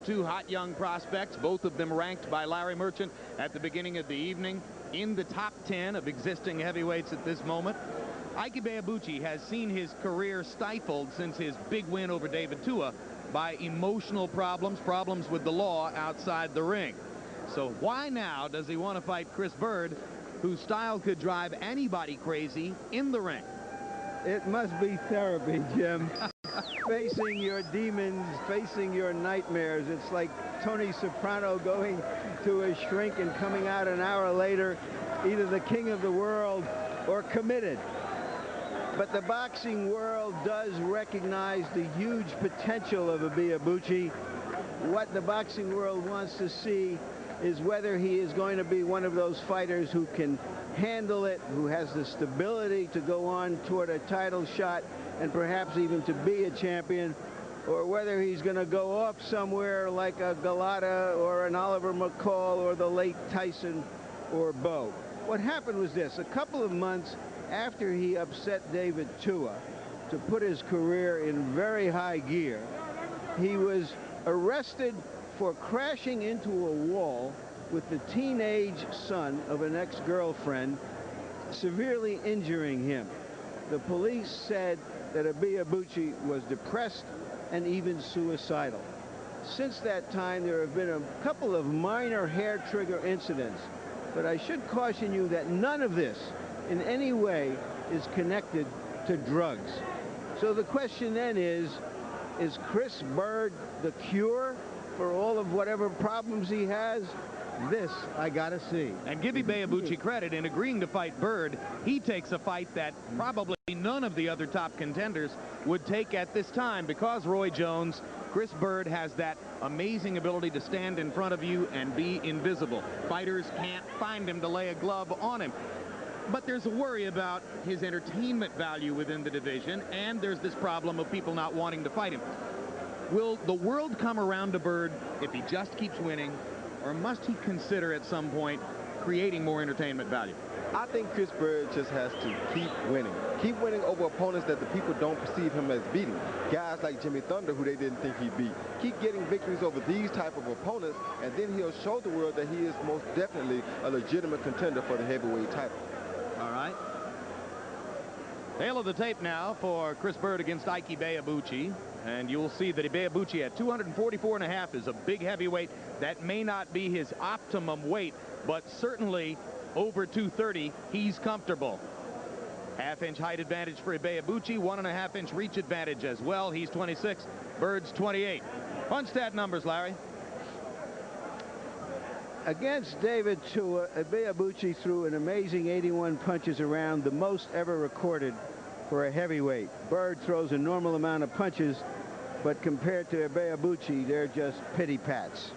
two hot young prospects, both of them ranked by Larry Merchant at the beginning of the evening in the top 10 of existing heavyweights at this moment. Ibeabuchi has seen his career stifled since his big win over David Tua by emotional problems with the law outside the ring. So why now does he want to fight Chris Byrd, whose style could drive anybody crazy in the ring? It must be therapy, Jim. Facing your demons, facing your nightmares. It's like Tony Soprano going to a shrink and coming out an hour later, either the king of the world or committed. But the boxing world does recognize the huge potential of Ibeabuchi. What the boxing world wants to see is whether he is going to be one of those fighters who can handle it, who has the stability to go on toward a title shot and perhaps even to be a champion, or whether he's going to go off somewhere like a Galata or an Oliver McCall or the late Tyson or Bo. What happened was this: a couple of months after he upset David Tua to put his career in very high gear, he was arrested for crashing into a wall with the teenage son of an ex-girlfriend, severely injuring him. The police said that Ibeabuchi was depressed and even suicidal. Since that time, there have been a couple of minor hair trigger incidents, but I should caution you that none of this in any way is connected to drugs. So the question then is Chris Byrd the cure for all of whatever problems he has? This I gotta see. And give Ibeabuchi credit in agreeing to fight Byrd. He takes a fight that probably none of the other top contenders would take at this time, because Roy Jones, Chris Byrd has that amazing ability to stand in front of you and be invisible. Fighters can't find him to lay a glove on him. But there's a worry about his entertainment value within the division, and there's this problem of people not wanting to fight him. Will the world come around to Byrd if he just keeps winning, or must he consider at some point creating more entertainment value? I think Chris Byrd just has to keep winning. Keep winning over opponents that the people don't perceive him as beating. Guys like Jimmy Thunder, who they didn't think he'd beat. Keep getting victories over these type of opponents, and then he'll show the world that he is most definitely a legitimate contender for the heavyweight title. All right. Tail of the tape now for Chris Byrd against Ibeabuchi. And you'll see that Ibeabuchi at 244.5 is a big heavyweight. That may not be his optimum weight, but certainly over 230, he's comfortable. Half-inch height advantage for Ibeabuchi, 1.5-inch reach advantage as well. He's 26, Byrd's 28. Punch stat numbers, Larry. Against David Tua, Ibeabuchi threw an amazing 81 punches around, the most ever recorded for a heavyweight. Byrd throws a normal amount of punches, but compared to Ibeabuchi, they're just pity pats.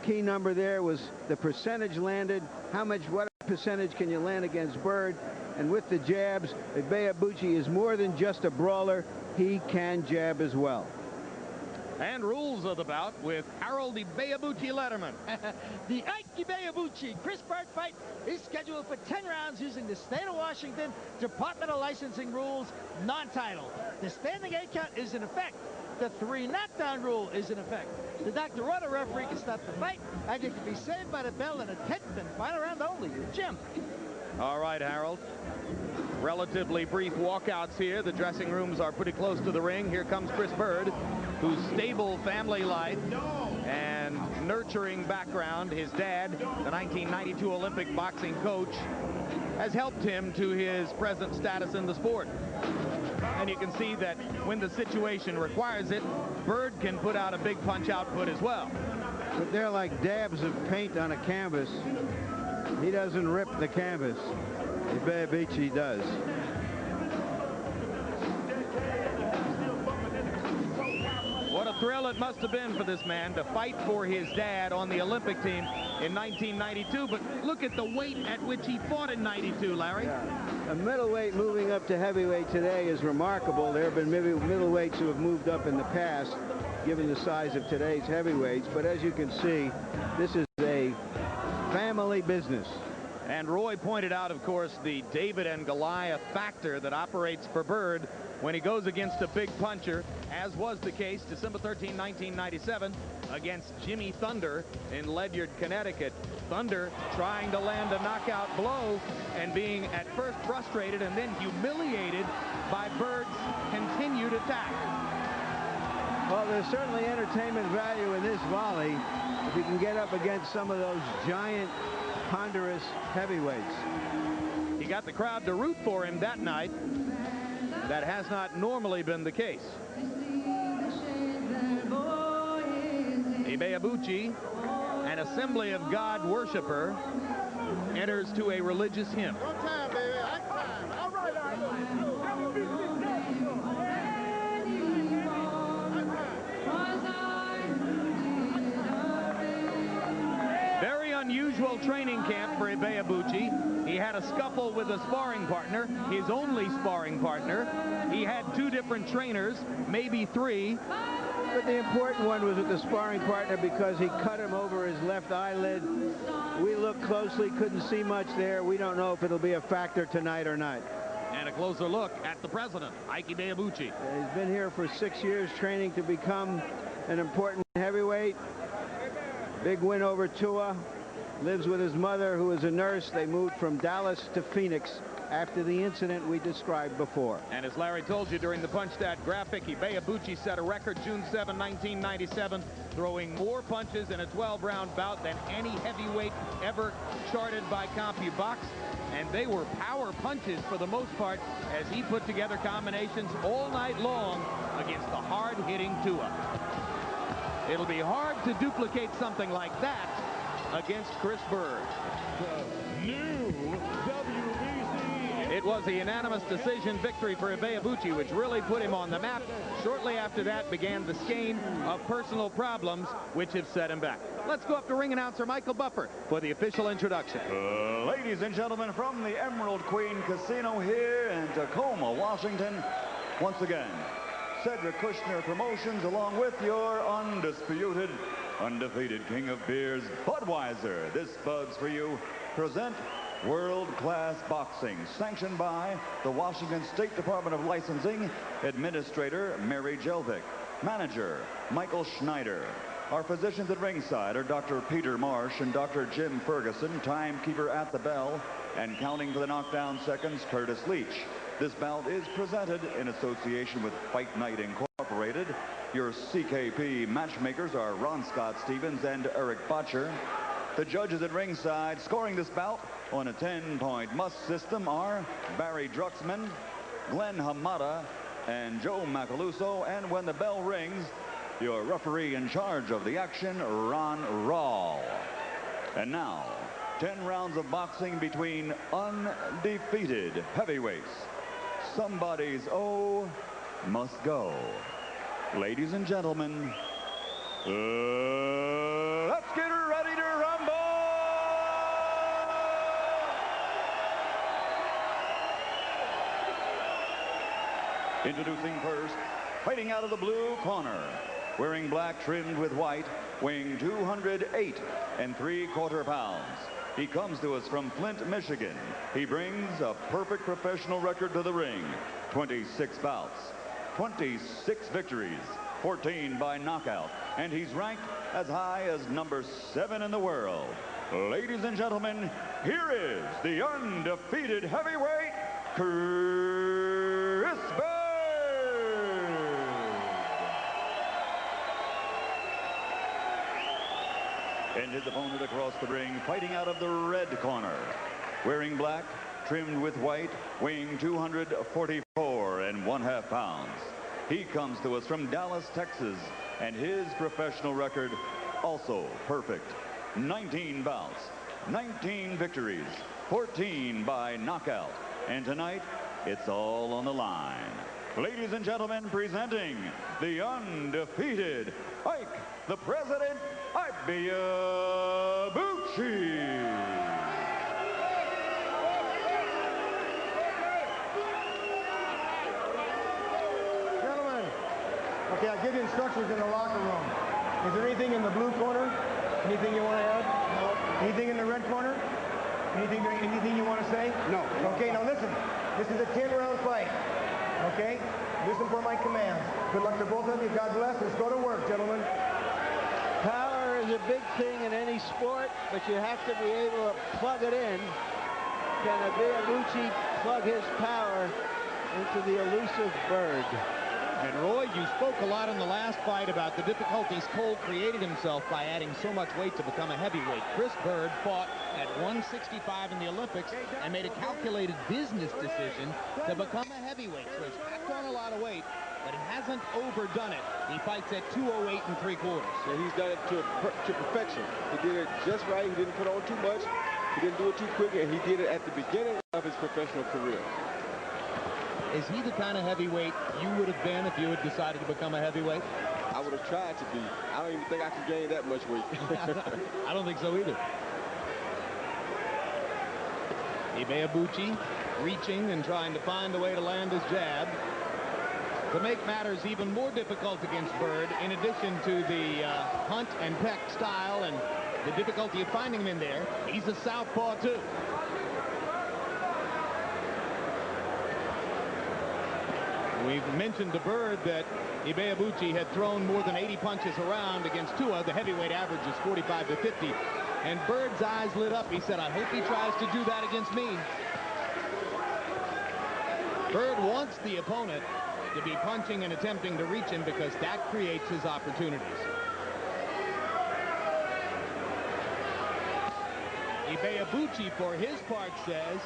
Key number there was the percentage landed. What percentage can you land against Byrd? And with the jabs, Ibeabuchi is more than just a brawler. He can jab as well. And rules of the bout with Harold Ibeabuchi Letterman. The Ibeabuchi Chris Byrd fight is scheduled for 10 rounds using the state of Washington Department of Licensing rules, non-title. The standing 8 count is in effect. The 3 knockdown rule is in effect. The doctor or the referee can stop the fight, and it can be saved by the bell in a 10th and final round only. Jim. All right, Harold. Relatively brief walkouts here. The dressing rooms are pretty close to the ring. Here comes Chris Byrd, whose stable family life and nurturing background, his dad, the 1992 Olympic boxing coach, has helped him to his present status in the sport. And you can see that when the situation requires it, Byrd can put out a big punch output as well. But they're like dabs of paint on a canvas. He doesn't rip the canvas. Ibeabuchi does. What a thrill it must have been for this man to fight for his dad on the Olympic team in 1992. But look at the weight at which he fought in 92, Larry. Yeah. A middleweight moving up to heavyweight today is remarkable. There have been middleweights who have moved up in the past, given the size of today's heavyweights. But as you can see, this is a family business. And Roy pointed out, of course, the David and Goliath factor that operates for Byrd when he goes against a big puncher, as was the case December 13, 1997, against Jimmy Thunder in Ledyard, Connecticut. Thunder trying to land a knockout blow and being at first frustrated and then humiliated by Byrd's continued attack. Well, there's certainly entertainment value in this volley if you can get up against some of those giant, ponderous heavyweights. He got the crowd to root for him that night. That has not normally been the case. Ibeabuchi, an Assembly of God worshiper, enters to a religious hymn. One time, baby. Time. All right, all right. Very unusual training camp for Ibeabuchi. He had a scuffle with a sparring partner, his only sparring partner. He had 2 different trainers, maybe 3. But the important one was with the sparring partner because he cut him over his left eyelid. We looked closely, couldn't see much there. We don't know if it'll be a factor tonight or not. And a closer look at the president, Ike Ibeabuchi. He's been here for 6 years training to become an important heavyweight. Big win over Tua. Lives with his mother, who is a nurse. They moved from Dallas to Phoenix after the incident we described before. And as Larry told you during the Punch-Stat graphic, Ibeabuchi set a record June 7, 1997, throwing more punches in a 12-round bout than any heavyweight ever charted by CompuBox. And they were power punches for the most part as he put together combinations all night long against the hard-hitting Tua. It'll be hard to duplicate something like that against Chris Byrd. The new WBC. It was a unanimous decision victory for Ibeabuchi, which really put him on the map. Shortly after that began the skein of personal problems which have set him back. Let's go up to ring announcer Michael Buffer for the official introduction. Ladies and gentlemen, from the Emerald Queen Casino here in Tacoma, Washington, once again, Cedric Kushner Promotions, along with your undefeated king of beers, Budweiser. This Bud's for you. Present world-class boxing, sanctioned by the Washington State Department of Licensing, Administrator Mary Jelvik, Manager Michael Schneider. Our physicians at ringside are Dr. Peter Marsh and Dr. Jim Ferguson, timekeeper at the bell, and counting to the knockdown seconds, Curtis Leach. This bout is presented in association with Fight Night Incorporated. Your CKP matchmakers are Ron Scott Stevens and Eric Botcher. The judges at ringside scoring this bout on a 10-point must system are Barry Drucksmann, Glenn Hamada, and Joe Macaluso. And when the bell rings, your referee in charge of the action, Ron Rawl. And now, 10 rounds of boxing between undefeated heavyweights. Somebody's O must go. Ladies and gentlemen, let's get ready to rumble! Introducing first, fighting out of the blue corner, wearing black trimmed with white, weighing 208 3/4 pounds. He comes to us from Flint, Michigan. He brings a perfect professional record to the ring. 26 bouts, 26 victories, 14 by knockout, and he's ranked as high as number 7 in the world. Ladies and gentlemen, here is the undefeated heavyweight, Chris Byrd. And his opponent across the ring, fighting out of the red corner, wearing black, trimmed with white, weighing 244.5 pounds. He comes to us from Dallas, Texas, and his professional record also perfect. 19 bouts, 19 victories, 14 by knockout. And tonight, it's all on the line. Ladies and gentlemen, presenting the undefeated Ike, the President, Ibeabuchi. Gentlemen, okay, I'll give you instructions in the locker room. Is there anything in the blue corner? Anything you want to add? No. Anything in the red corner? Anything you want to say? No. Okay, now listen. This is a 10-round fight. Okay? Listen for my commands. Good luck to both of you. God bless. Let's go to work, gentlemen. Power is a big thing in any sport, but you have to be able to plug it in. Can Ibeabuchi plug his power into the elusive Byrd? And Roy, you spoke a lot in the last fight about the difficulties Cole created himself by adding so much weight to become a heavyweight. Chris Byrd fought at 165 in the Olympics and made a calculated business decision to become a heavyweight. So he's packed on a lot of weight, but he hasn't overdone it. He fights at 208 3/4. So he's done it to perfection. He did it just right. He didn't put on too much. He didn't do it too quick, and he did it at the beginning of his professional career. Is he the kind of heavyweight you would have been if you had decided to become a heavyweight? I would have tried to be. I don't even think I could gain that much weight. I don't think so either. Ibeabuchi reaching and trying to find a way to land his jab. To make matters even more difficult against Byrd, in addition to the hunt and peck style and the difficulty of finding him in there, he's a southpaw too. We've mentioned to Byrd that Ibeabuchi had thrown more than 80 punches around against Tua. The heavyweight average is 45 to 50. And Byrd's eyes lit up. He said, I hope he tries to do that against me. Byrd wants the opponent to be punching and attempting to reach him because that creates his opportunities. Ibeabuchi, for his part, says,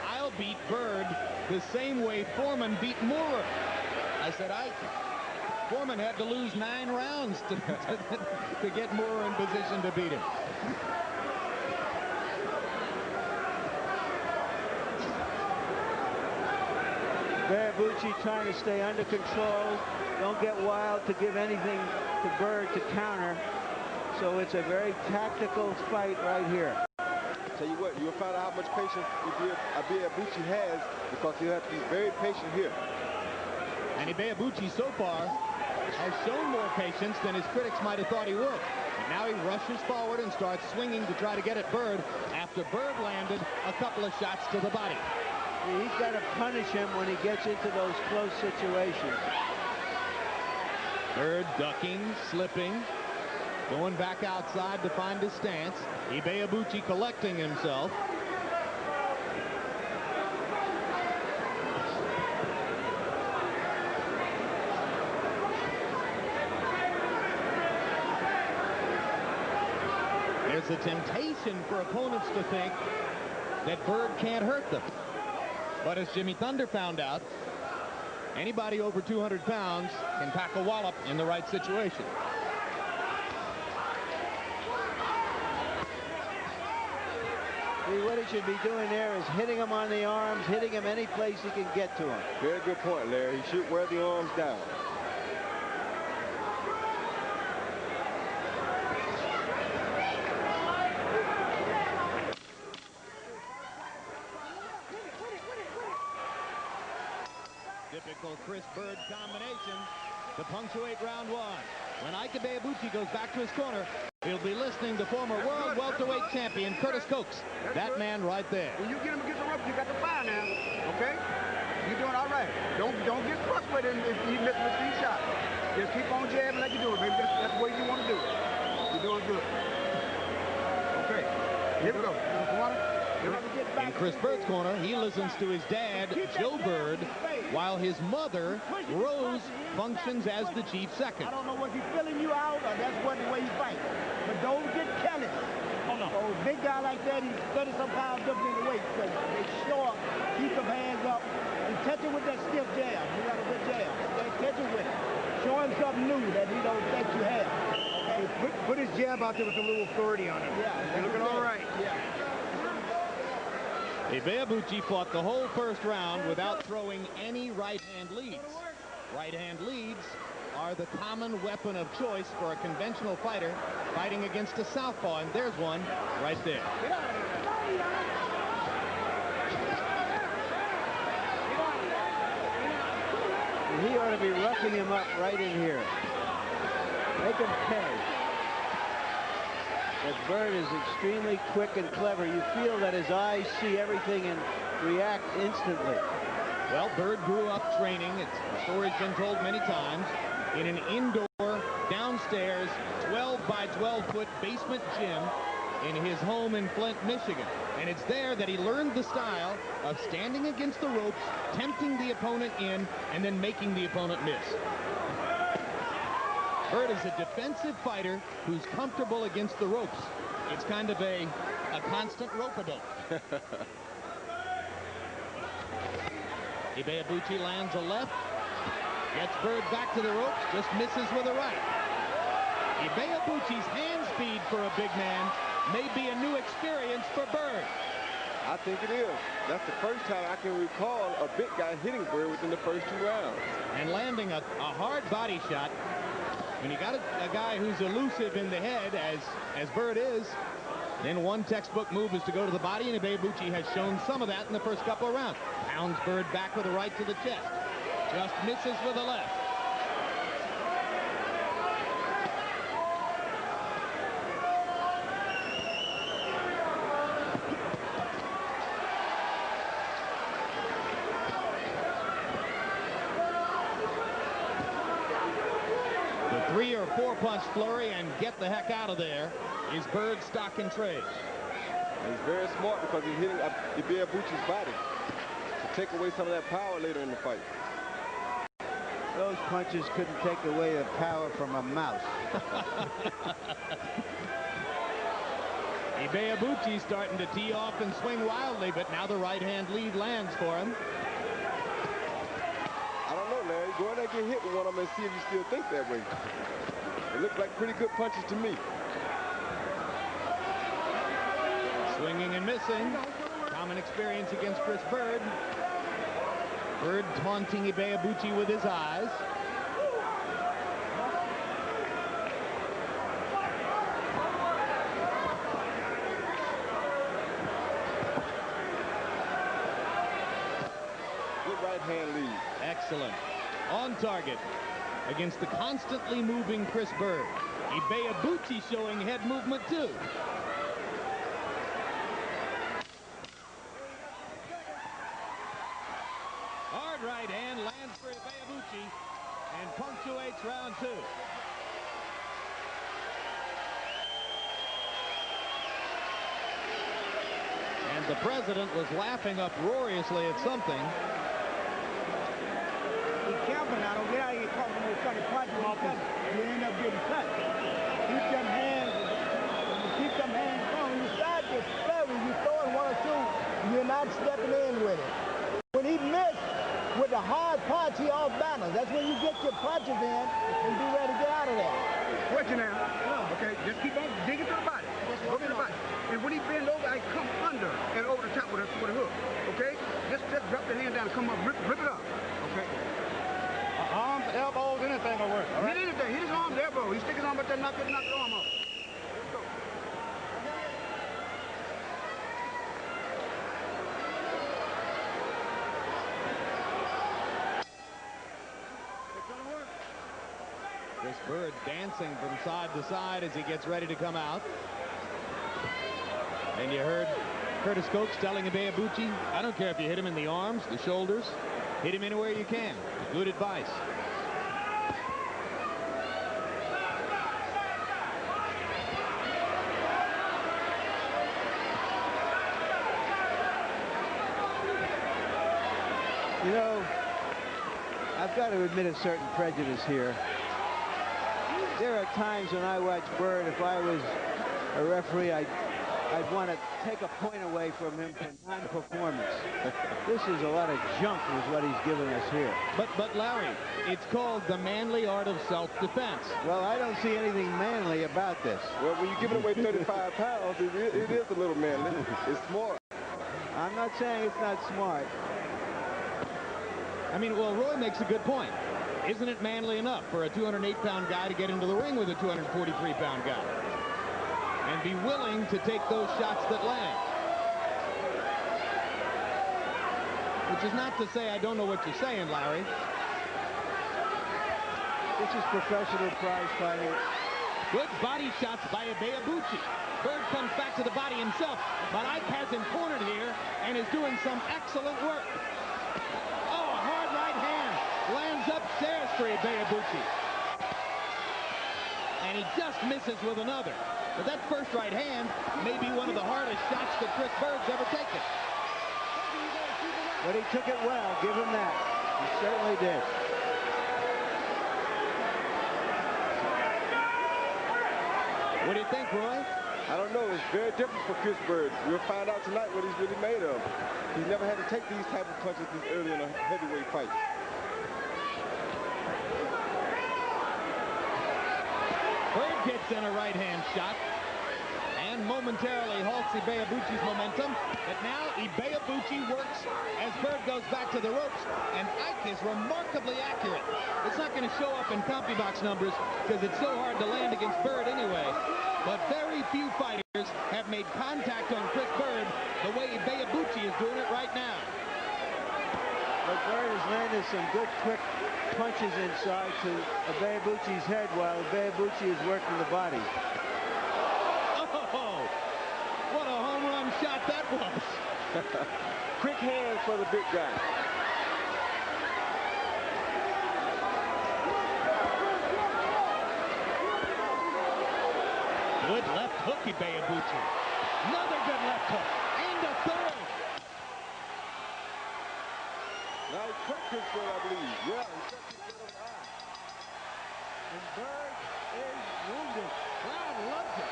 I'll beat Byrd the same way Foreman beat Moorer. I said, Foreman had to lose 9 rounds to get Moorer in position to beat him. Ibeabuchi trying to stay under control. Don't get wild to give anything to Byrd to counter. So it's a very tactical fight right here. Tell you what, you'll find out how much patience Ibeabuchi has, because he'll have to be very patient here. And Ibeabuchi so far has shown more patience than his critics might have thought he would. But now he rushes forward and starts swinging to try to get at Byrd after Byrd landed a couple of shots to the body. He's got to punish him when he gets into those close situations. Byrd ducking, slipping, going back outside to find his stance. Ibeabuchi collecting himself. There's a temptation for opponents to think that Byrd can't hurt them. But as Jimmy Thunder found out, anybody over 200 pounds can pack a wallop in the right situation. See, what he should be doing there is hitting him on the arms, hitting him any place he can get to him. Very good point, Larry. He should wear the arms down. Typical Chris Byrd combination to punctuate round 1. When Ibeabuchi goes back to his corner, he'll be listening to former world welterweight champion Curtis Coates. That man right there. When you get him against the ropes, you got to fire now, okay? You're doing all right. Don't get frustrated if you miss with these shots. Just keep on jabbing like you do it, baby. That's the way you want to do it. You're doing good. Okay, here we go. In Chris Byrd's corner, he listens to his dad, Joe Byrd, while his mother, Rose, functions as the chief second. I don't know if he's filling you out or that's what the way you fight. But don't get careless. Oh, no. So a big guy like that, he's 30-some pounds different in the weight. So they short, keep them hands up, and catch him with that stiff jab. You got a good jab. Okay? Catch him with it. Show him something new that he don't think you have. Okay? Put his jab out there with a little authority on him. Yeah. You're looking all right. Yeah. Ibeabuchi fought the whole first round without throwing any right-hand leads. Right-hand leads are the common weapon of choice for a conventional fighter fighting against a southpaw, and there's one right there. He ought to be roughing him up right in here. Make him pay. But Byrd is extremely quick and clever. You feel that his eyes see everything and react instantly. Well, Byrd grew up training, the story's been told many times, in an indoor, downstairs, 12 by 12 foot basement gym in his home in Flint, Michigan. And it's there that he learned the style of standing against the ropes, tempting the opponent in, and then making the opponent miss. Byrd is a defensive fighter who's comfortable against the ropes. It's kind of a constant rope-a-dope. Ibeabuchi lands a left, gets Byrd back to the ropes, just misses with a right. Ibeabuchi's hand speed for a big man may be a new experience for Byrd. I think it is. That's the first time I can recall a big guy hitting Byrd within the first 2 rounds. And landing a hard body shot. When you got a guy who's elusive in the head, as Byrd is, then one textbook move is to go to the body, and Ibeabuchi has shown some of that in the first couple of rounds. Pounds Byrd back with a right to the chest. Just misses with a left. The 3 or 4 punch flurry and get the heck out of there is Byrd's stock and trade. He's very smart because he's hitting Ibeabuchi's body to take away some of that power later in the fight. Those punches couldn't take away the power from a mouse. Ibeabuchi starting to tee off and swing wildly, but now the right hand lead lands for him. I don't know, Larry. Go in there and get hit with one of them and see if you still think that way. It looked like pretty good punches to me. Swinging and missing. Common experience against Chris Byrd. Byrd taunting Ibeabuchi with his eyes. Good right hand lead. Excellent. On target against the constantly moving Chris Byrd. Ibeabuchi showing head movement too. Hard right hand lands for Ibeabuchi and punctuates round 2. And the president was laughing uproariously at something. Be careful now. Don't get out of here talking with funny punches. You end up getting cut. Keep them hands. Keep them hands on. When you start your flurry, you throwing 1 or 2. You're not stepping in with it. When he missed with a hard punch, he off balance. That's when you get your punches in and be ready to get out of there. Watch it now. Okay, just keep on digging to the body. Go to the body. And when he bend over, I come under and over the top with a hook. Okay? Just drop the hand down and come up, rip it up. Okay? Arms, elbows, anything will work. All right? Hit anything. Hit his arms, elbow. He stick his arm up there, knock the arm off. Let's go. Chris Byrd dancing from side to side as he gets ready to come out. And you heard Curtis Coates telling Ibeabuchi, I don't care if you hit him in the arms, the shoulders, hit him anywhere you can. Good advice. You know, I've got to admit a certain prejudice here. There are times when I watch Byrd, if I was a referee, I'd want to take a point away from him for non-performance. This is a lot of junk is what he's giving us here. But Larry, it's called the manly art of self-defense. Well, I don't see anything manly about this. Well, when you're giving away 35 pounds, it is a little manly. It's smart. I'm not saying it's not smart. I mean, well, Roy makes a good point. Isn't it manly enough for a 208-pound guy to get into the ring with a 243-pound guy and be willing to take those shots that land? Which is not to say I don't know what you're saying, Larry. This is professional prize fighting. Good body shots by Ibeabuchi. Byrd comes back to the body himself, but Ike has him cornered here and is doing some excellent work. Oh, Ibeabuchi. And he just misses with another. But that first right hand may be one of the hardest shots that Chris Byrd's ever taken. But he took it well. Give him that. He certainly did. What do you think, Roy? I don't know. It's very different for Chris Byrd. We'll find out tonight what he's really made of. He's never had to take these type of punches this early in a heavyweight fight. Byrd gets in a right-hand shot and momentarily halts Ibeabuchi's momentum. But now Ibeabuchi works as Byrd goes back to the ropes, and Ike is remarkably accurate. It's not going to show up in CompuBox numbers because it's so hard to land against Byrd anyway. But very few fighters have made contact on Chris Byrd the way Ibeabuchi is doing it right now. But Byrd has landed some good quick punches inside to Ibeabuchi's head while Ibeabuchi is working the body. Oh, what a home run shot that was. Quick hands for the big guy. Good left hook, Ibeabuchi. Another good left hook. And a third. Now he cut Chris Byrd, I believe. Yeah, he cut Chris Byrd over the eye. And Byrd is wounded. Crowd loves it.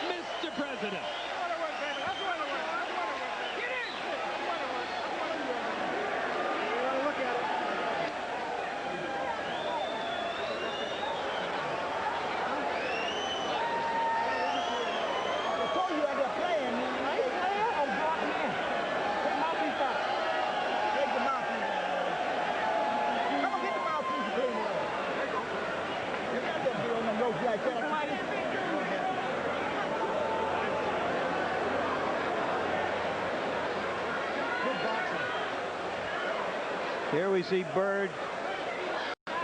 Mr. President. Here we see Byrd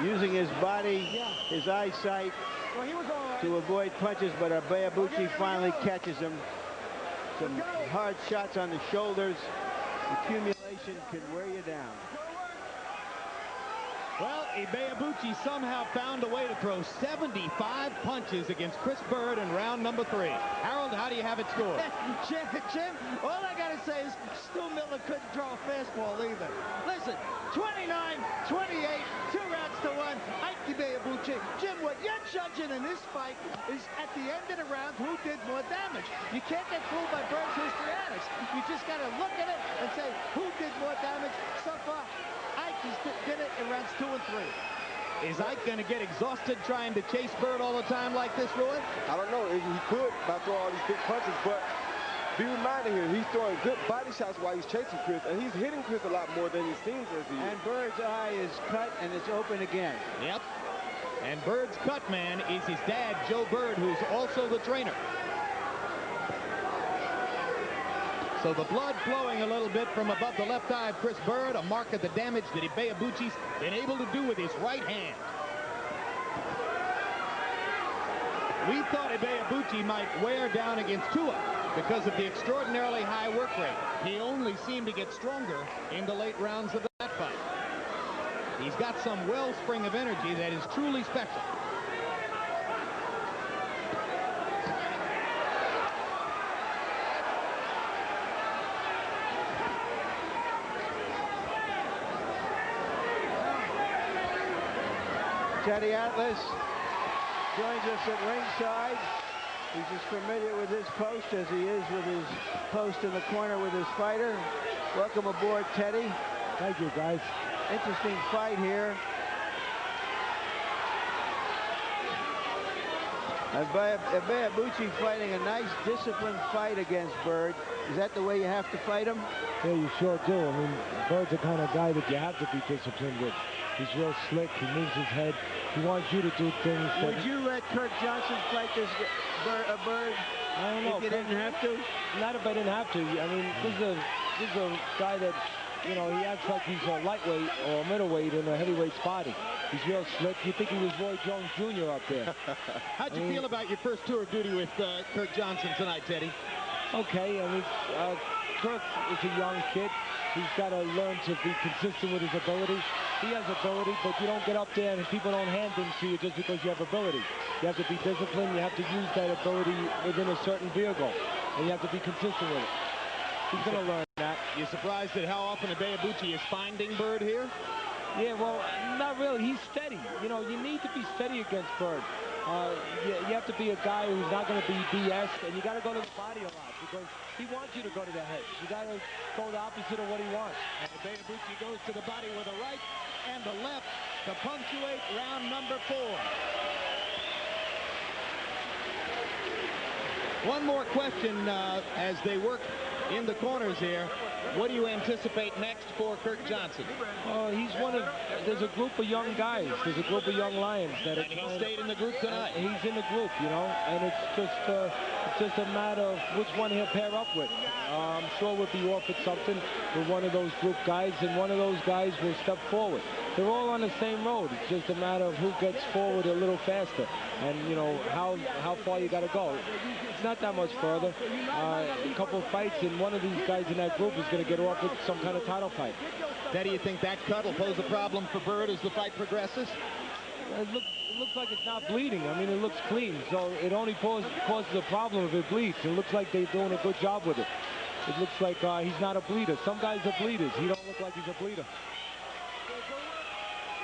using his body, his eyesight to avoid punches, but Ibeabuchi finally catches him. Some hard shots on the shoulders. Accumulation can wear you down. Well, Ibeabuchi somehow found a way to throw 75 punches against Chris Byrd in round number 3. Harold, how do you have it scored? Jim, all I got to say is Stu Miller couldn't throw a fastball either. Listen, 29-28, 2 rounds to 1. Ike Ibeabuchi. Jim, what you're judging in this fight is at the end of the round who did more damage. You can't get fooled by Byrd's histrionics. You just got to look at it and say who did more damage so far. Ike did it in rounds 2 and 3. Is Ike going to get exhausted trying to chase Byrd all the time like this, Roy? I don't know if he could by throwing all these big punches, but be reminded here, he's throwing good body shots while he's chasing Chris, and he's hitting Chris a lot more than it seems as he is. And Byrd's eye is cut, and it's open again. Yep. And Byrd's cut man is his dad, Joe Byrd, who's also the trainer. So the blood flowing a little bit from above the left eye of Chris Byrd, a mark of the damage that Ibeabuchi's been able to do with his right hand. We thought Ibeabuchi might wear down against Tua because of the extraordinarily high work rate. He only seemed to get stronger in the late rounds of that fight. He's got some wellspring of energy that is truly special. Teddy Atlas joins us at ringside. He's as familiar with his post as he is with his post in the corner with his fighter. Welcome aboard, Teddy. Thank you, guys. Interesting fight here. Ibeabuchi fighting a nice disciplined fight against Byrd. Is that the way you have to fight him? Yeah, you sure do. I mean, Byrd's the kind of guy that you have to be disciplined with. He's real slick. He moves his head. He wants you to do things. Would you let Kirk Johnson fight this Byrd? I don't know. If you didn't have to? Not if I didn't have to. I mean, this is a guy that, you know, he acts like he's a lightweight or a middleweight in a heavyweight's body. He's real slick. You think he was Roy Jones Jr. up there. How'd you feel about your first tour of duty with Kirk Johnson tonight, Teddy? okay. I mean, Kirk is a young kid. He's got to learn to be consistent with his ability. He has ability, but you don't get up there and people don't hand things to you just because you have ability. You have to be disciplined. You have to use that ability within a certain vehicle, and you have to be consistent with it. He's going to learn that. You surprised at how often Ibeabuchi is finding Byrd here? Yeah, well, not really. He's steady. You know, you need to be steady against Byrd. You have to be a guy who's not going to be BS, and you got to go to the body a lot because he wants you to go to the head. You got to go the opposite of what he wants. And Ibeabuchi goes to the body with a right and the left to punctuate round number 4. One more question as they work in the corners here. What do you anticipate next for Kirk Johnson? He's one of, there's a group of young guys. There's a group of young lions that are And he stayed in the group tonight. He's in the group, you know, and it's just a matter of which one he'll pair up with. I'm sure we'll be offered something with one of those group guys, and one of those guys will step forward. They're all on the same road. It's just a matter of who gets forward a little faster, and you know how far you got to go. It's not that much further. A couple of fights, and one of these guys in that group is going to get offered some kind of title fight. Teddy, you think that cut will pose a problem for Byrd as the fight progresses? It looks like it's not bleeding. I mean, it looks clean, so it only causes a problem if it bleeds. It looks like they're doing a good job with it. It looks like he's not a bleeder. Some guys are bleeders. He don't look like he's a bleeder.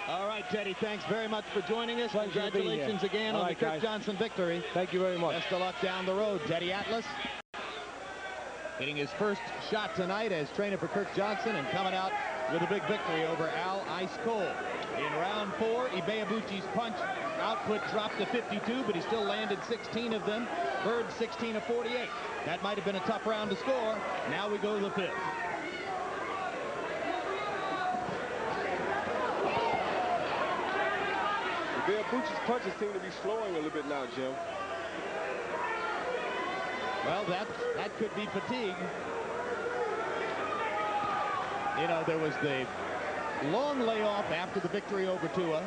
All right, Teddy, thanks very much for joining us. Pleasure Congratulations again on the Kirk Johnson victory. Thank you very much. Best of luck down the road. Teddy Atlas hitting his first shot tonight as trainer for Kirk Johnson and coming out with a big victory over Al Ice Cole. In round 4, Ibeabuchi's punch output dropped to 52, but he still landed 16 of them. Byrd 16 of 48. That might have been a tough round to score. Now we go to the 5th. Ibeabuchi's punches seem to be slowing a little bit now, Jim. Well, that could be fatigue. You know, there was the long layoff after the victory over Tua,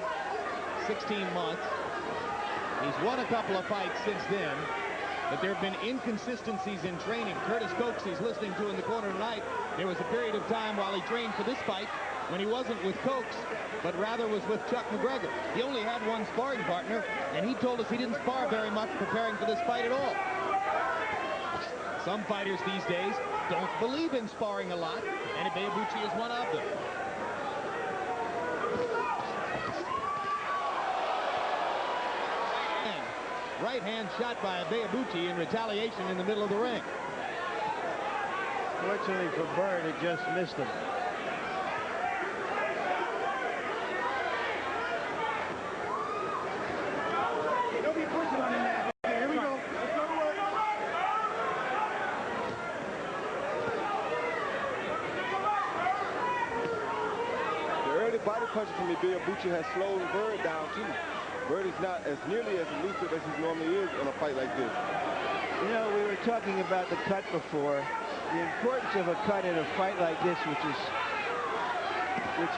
16 months. He's won a couple of fights since then, but there have been inconsistencies in training. Curtis Coates, he's listening to in the corner tonight. There was a period of time while he trained for this fight when he wasn't with Coates, but rather was with Chuck McGregor. He only had one sparring partner, and he told us he didn't spar very much preparing for this fight at all. Some fighters these days don't believe in sparring a lot, and Ibeabuchi is one of them. Right hand shot by Ibeabuchi in retaliation in the middle of the ring. Fortunately for Byrd, it just missed him. Don't be pushing on him now. Okay, here we go. Let's go to work. The early body punches from Ibeabuchi has slowed Byrd down, too. Byrd is not as nearly as elusive as he normally is in a fight like this. You know, we were talking about the cut before. The importance of a cut in a fight like this, which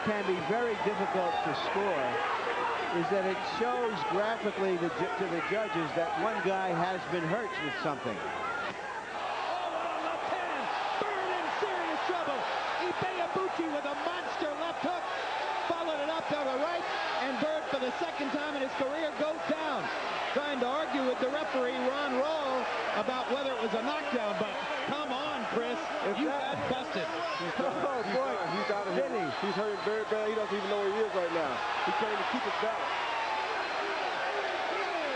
can be very difficult to score, is that it shows graphically to the judges that one guy has been hurt with something. Left hand. Byrd in serious trouble. Ibeabuchi with a monster left hook. Followed it up to the right, and Byrd for the second time in his career goes down. Trying to argue with the referee, Ron Rawls, about whether it was a knockdown, but come on, Chris. You got busted. Oh, boy. He's out of here. He's hurting Byrd bad. He doesn't even know where he is right now. He's trying to keep his balance.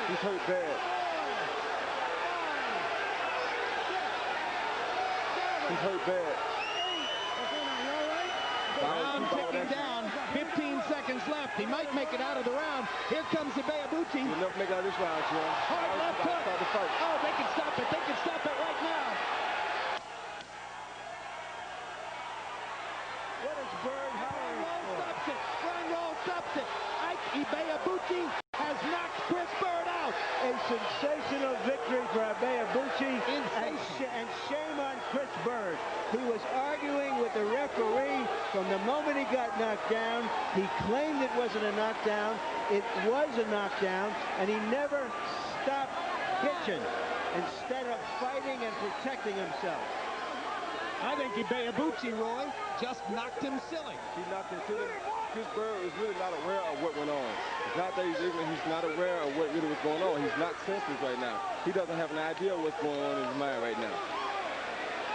He's hurt bad. He's hurt bad. Round ticking down. 15 seconds left. He might make it out of the round. Here comes Ibeabuchi. He'll never make it out of this round, Jim. Hard left hook. The fight. Oh, they can stop it. They can stop it right now. What is Byrd hollering for? Stops it. Ron Rawls stops it. Ibeabuchi has knocked Chris Byrd out. A sensational victory for Ibeabuchi, and shame on Chris Byrd. He was arguing with the referee from the moment he got knocked down. He claimed it wasn't a knockdown. It was a knockdown, and he never stopped pitching. instead of fighting and protecting himself. I think Ibeabuchi, Roy, just knocked him silly. He knocked him silly. Chris Byrd is really not aware of what went on. It's not that he's ignorant. He's not aware of what really was going on. He's not senseless right now. He doesn't have an idea of what's going on in his mind right now.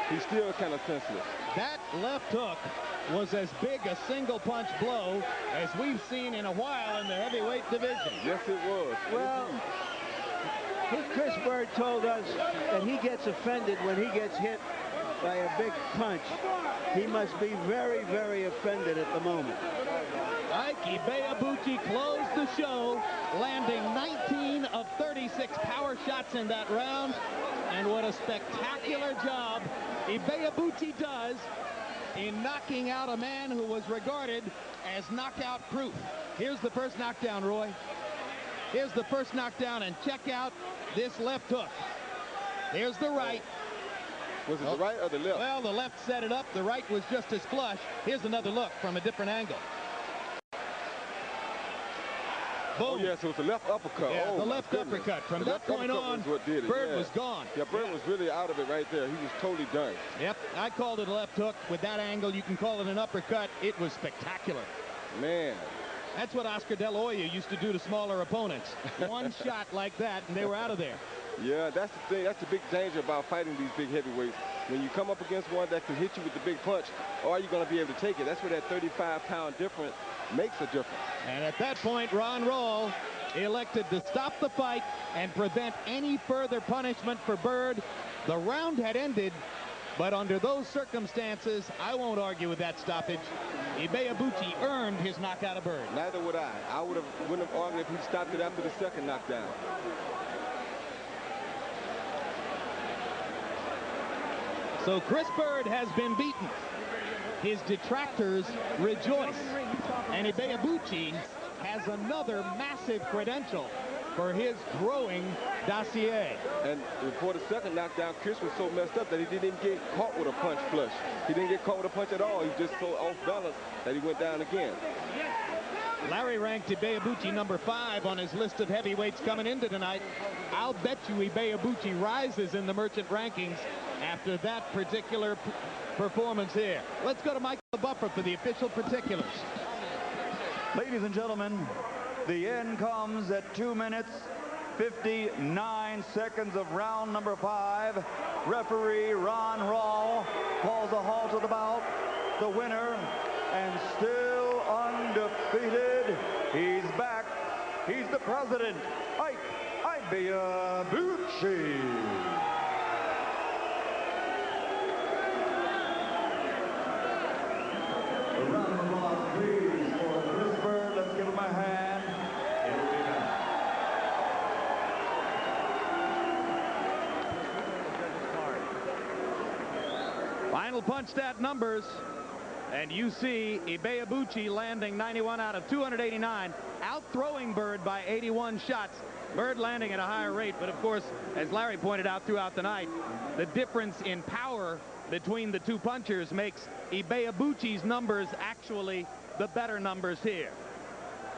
He's still kind of senseless. That left hook was as big a single punch blow as we've seen in a while in the heavyweight division. Yes, it was. Well, Chris Byrd told us that he gets offended when he gets hit by a big punch. He must be very, very offended at the moment. Ike Ibeabuchi closed the show, landing 19 of 36 power shots in that round. And what a spectacular job Ibeabuchi does in knocking out a man who was regarded as knockout proof. Here's the first knockdown, Roy. Here's the first knockdown, and check out this left hook. Here's the right. Was it the right or the left? Well, the left set it up. The right was just as flush. Here's another look from a different angle. Boom. Oh, yes, it was the left uppercut. Yeah, oh, the left uppercut. From that point on, Byrd was gone. Yeah, Byrd was really out of it right there. He was totally done. Yep, I called it a left hook. With that angle, you can call it an uppercut. It was spectacular. Man. That's what Oscar De La Hoya used to do to smaller opponents. One shot like that, and they were out of there. Yeah, that's the thing. That's the big danger about fighting these big heavyweights. When you come up against one that can hit you with the big punch, are you going to be able to take it? That's where that 35-pound difference makes a difference. And at that point, Ron Rawl elected to stop the fight and prevent any further punishment for Byrd. The round had ended, but under those circumstances, I won't argue with that stoppage. Ibeabuchi earned his knockout of Byrd. Neither would I. I wouldn't have argued if he stopped it after the second knockdown. So Chris Byrd has been beaten. His detractors rejoice. And Ibeabuchi has another massive credential for his growing dossier. And before the second knockdown, Chris was so messed up that he didn't even get caught with a punch flush. He didn't get caught with a punch at all. He just so off balance that he went down again. Larry ranked Ibeabuchi number 5 on his list of heavyweights coming into tonight. I'll bet you Ibeabuchi rises in the merchant rankings after that particular performance here. Let's go to Michael Buffer for the official particulars. Ladies and gentlemen, the end comes at 2 minutes, 59 seconds of round number 5. Referee Ron Rawl calls a halt to the bout. The winner, and still undefeated, he's back. He's the president, Ike Ibeabuchi. A round of applause, please, for Chris Byrd. Let's give him a hand. He'll be back. Final punch stat numbers. And you see Ibeabuchi landing 91 out of 289, outthrowing Byrd by 81 shots. Byrd landing at a higher rate, but of course, as Larry pointed out throughout the night, the difference in power between the two punchers makes Ibeabuchi's numbers actually the better numbers here.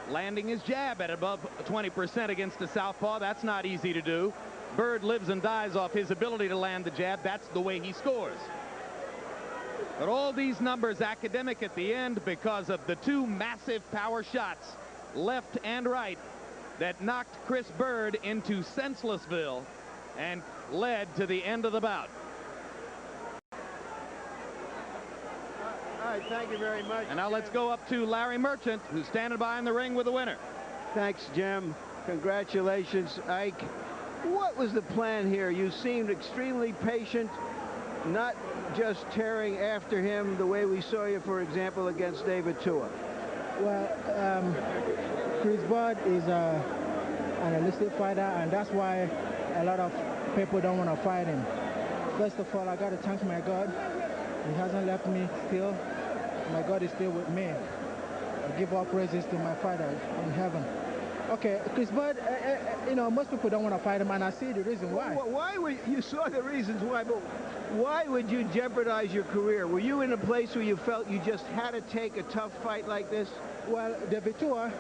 Landing his jab at above 20% against the southpaw, that's not easy to do. Byrd lives and dies off his ability to land the jab. That's the way he scores. But all these numbers academic at the end because of the two massive power shots, left and right, that knocked Chris Byrd into senselessville and led to the end of the bout. All right, thank you very much. And now let's go up to Larry Merchant, who's standing by in the ring with the winner. Thanks, Jim. Congratulations, Ike. What was the plan here? You seemed extremely patient, not just tearing after him the way we saw you, for example, against David Tua. Well, Chris Byrd is an illicit fighter, and that's why a lot of people don't want to fight him. First of all, I got to thank my God. He hasn't left me still. My God is still with me. I give all praises to my Father in heaven. Okay, Chris Byrd, you know, most people don't want to fight him, and I see the reason why. Why would you saw the reasons why, but why would you jeopardize your career? Were you in a place where you felt you just had to take a tough fight like this? Well, David Tua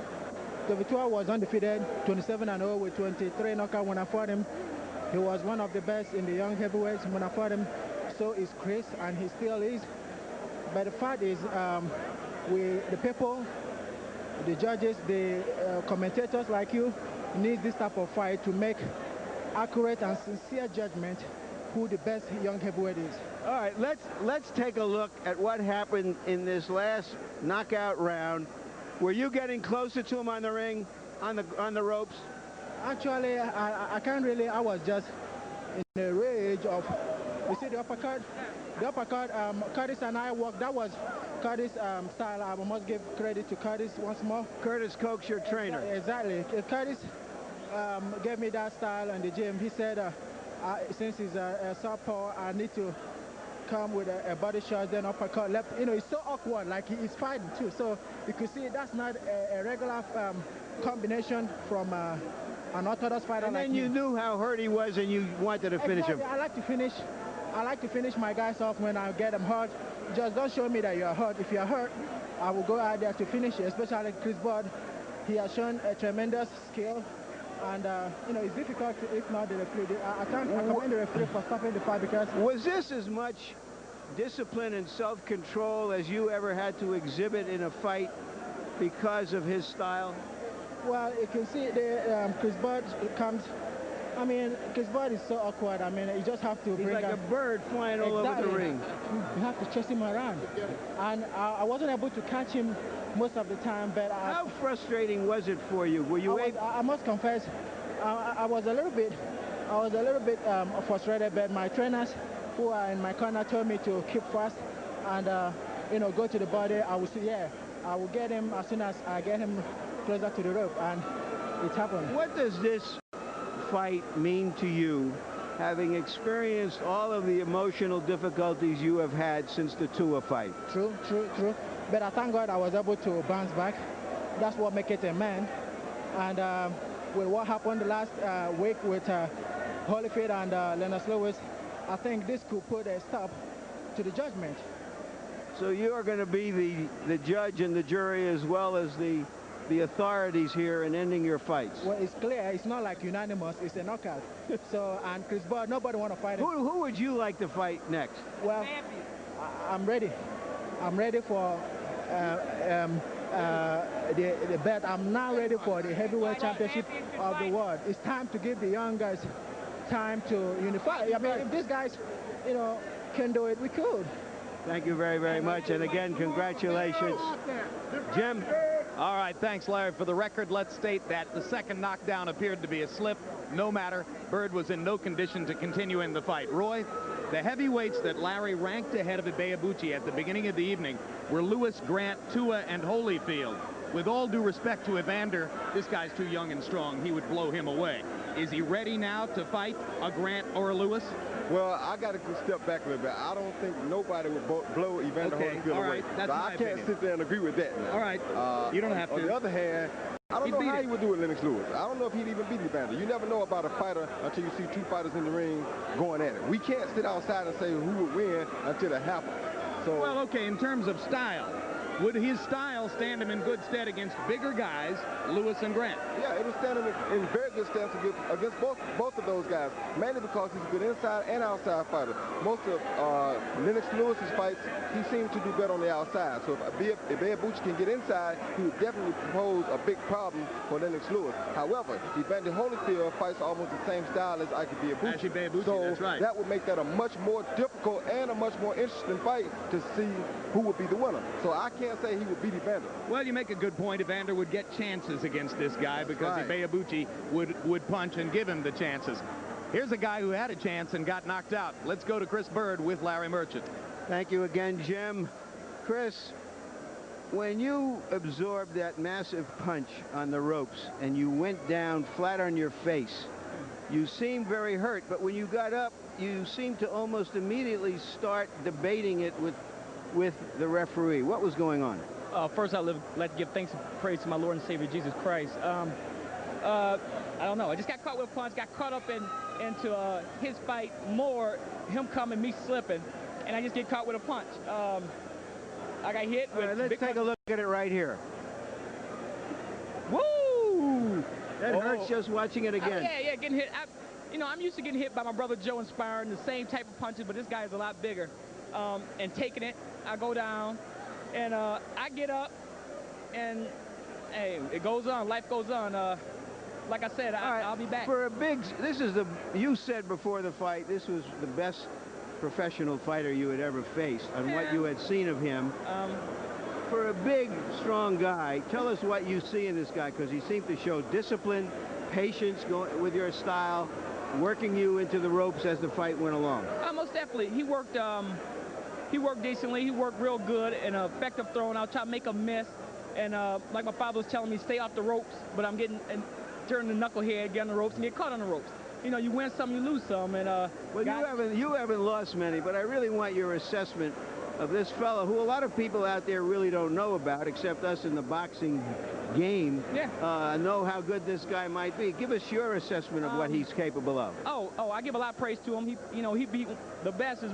was undefeated, 27-0 with 23 knockouts when I fought him. He was one of the best in the young heavyweights when I fought him. So is Chris, and he still is. But the fact is, the people, the judges, the commentators like you, need this type of fight to make accurate and sincere judgment who the best young heavyweight is. All right, let's take a look at what happened in this last knockout round. Were you getting closer to him on the ring, on the ropes? Actually, I can't really. I was just in a rage of. You see the uppercut? The uppercut, Curtis and I worked. That was Curtis' style. I must give credit to Curtis once more. Curtis Koch's your trainer. Exactly. Curtis gave me that style in the gym. He said, since he's a southpaw, I need to come with a body shot, then uppercut left. You know, it's so awkward, like he's fighting too. So you can see that's not a regular combination from an orthodox fighter like me. And then you knew how hurt he was, and you wanted to finish him. I like to finish. I like to finish my guys off when I get them hurt. Just don't show me that you're hurt. If you're hurt, I will go out there to finish it, especially Chris Byrd. He has shown a tremendous skill. And, you know, it's difficult, if not the referee. I commend the referee for stopping the fight because... Was this as much discipline and self-control as you ever had to exhibit in a fight because of his style? Well, you can see Chris Byrd comes... I mean, Chris Byrd is so awkward. I mean, you just have to He's like a bird flying all over the ring. You have to chase him around. And I wasn't able to catch him most of the time, but... How frustrating was it for you? Were you able... I must confess, I was a little bit frustrated, but my trainers who are in my corner told me to keep fast and, you know, go to the body. I will see, yeah, I will get him as soon as I get him closer to the rope, and it happened. What does this fight mean to you, having experienced all of the emotional difficulties you have had since the Tua fight? True. But I thank God I was able to bounce back. That's what makes it a man. And with what happened the last week with Holyfield and Lennox Lewis, I think this could put a stop to the judgment. So you are going to be the judge and the jury as well as the authorities here in ending your fights. Well, it's clear. It's not like unanimous. It's a knockout. So, and Chris Byrd, nobody want to fight him. Who would you like to fight next? Well, I'm ready. I'm ready for the belt. I'm now ready for the heavyweight championship of the world. It's time to give the young guys time to unify. I mean, if these guys, you know, can do it, we could. Thank you very, very much. And again, congratulations. Jim? All right, thanks, Larry. For the record, let's state that the second knockdown appeared to be a slip. No matter, Byrd was in no condition to continue in the fight. Roy, the heavyweights that Larry ranked ahead of Ibeabuchi at the beginning of the evening were Lewis, Grant, Tua, and Holyfield. With all due respect to Evander, this guy's too young and strong. He would blow him away. Is he ready now to fight a Grant or a Lewis? Well, I got to step back a little bit. I don't think nobody would blow Evander Holyfield away. That's my I can't sit there and agree with that now. All right, you don't have to. On the other hand, I don't know how he would do with Lennox Lewis. I don't know if he'd even beat Evander. You never know about a fighter until you see two fighters in the ring going at it. We can't sit outside and say who would win until it happens. So, well, okay, in terms of style, would his style stand him in good stead against bigger guys, Lewis and Grant? Yeah, it would stand him in very good stead against both of those guys, mainly because he's a good inside and outside fighter. Most of Lennox Lewis's fights, he seemed to do better on the outside. So if Ibeabuchi can get inside, he would definitely pose a big problem for Lennox Lewis. However, Evander Holyfield fights almost the same style as Ibeabuchi. So that's right. That would make that a much more difficult and a much more interesting fight to see who would be the winner. So I can't say he would beat Evander. Well, you make a good point. Evander would get chances against this guy because Ibeabuchi would punch and give him the chances. Here's a guy who had a chance and got knocked out. Let's go to Chris Byrd with Larry Merchant. Thank you again, Jim. Chris, when you absorbed that massive punch on the ropes and you went down flat on your face, you seemed very hurt, but when you got up, you seemed to almost immediately start debating it with the referee. What was going on? First, I'd like to give thanks and praise to my Lord and Savior, Jesus Christ. I don't know. I just got caught with a punch, got caught up into his fight more, him coming, me slipping, and I just get caught with a punch. I got hit with... All right, let's take a look at it right here. Woo! That hurts just watching it again. Yeah, getting hit. you know, I'm used to getting hit by my brother Joe in sparring, the same type of punches, but this guy is a lot bigger. And taking it, I go down, and I get up, and hey, it goes on. Life goes on. Like I said, I'll be back. For a big, this is the, you said before the fight, this was the best professional fighter you had ever faced, and what you had seen of him. For a big, strong guy, tell us what you see in this guy, because he seemed to show discipline, patience with your style, working you into the ropes as the fight went along. Most definitely. He worked decently. He worked real good and effective throwing. I'll try to make a miss. And like my father was telling me, stay off the ropes. But I'm getting and turn the knucklehead, get on the ropes, and get caught on the ropes. You know, you win some, you lose some. And well, you haven't lost many, but I really want your assessment of this fellow, who a lot of people out there really don't know about, except us in the boxing game. Yeah. Know how good this guy might be. Give us your assessment of what he's capable of. I give a lot of praise to him. He beat the best.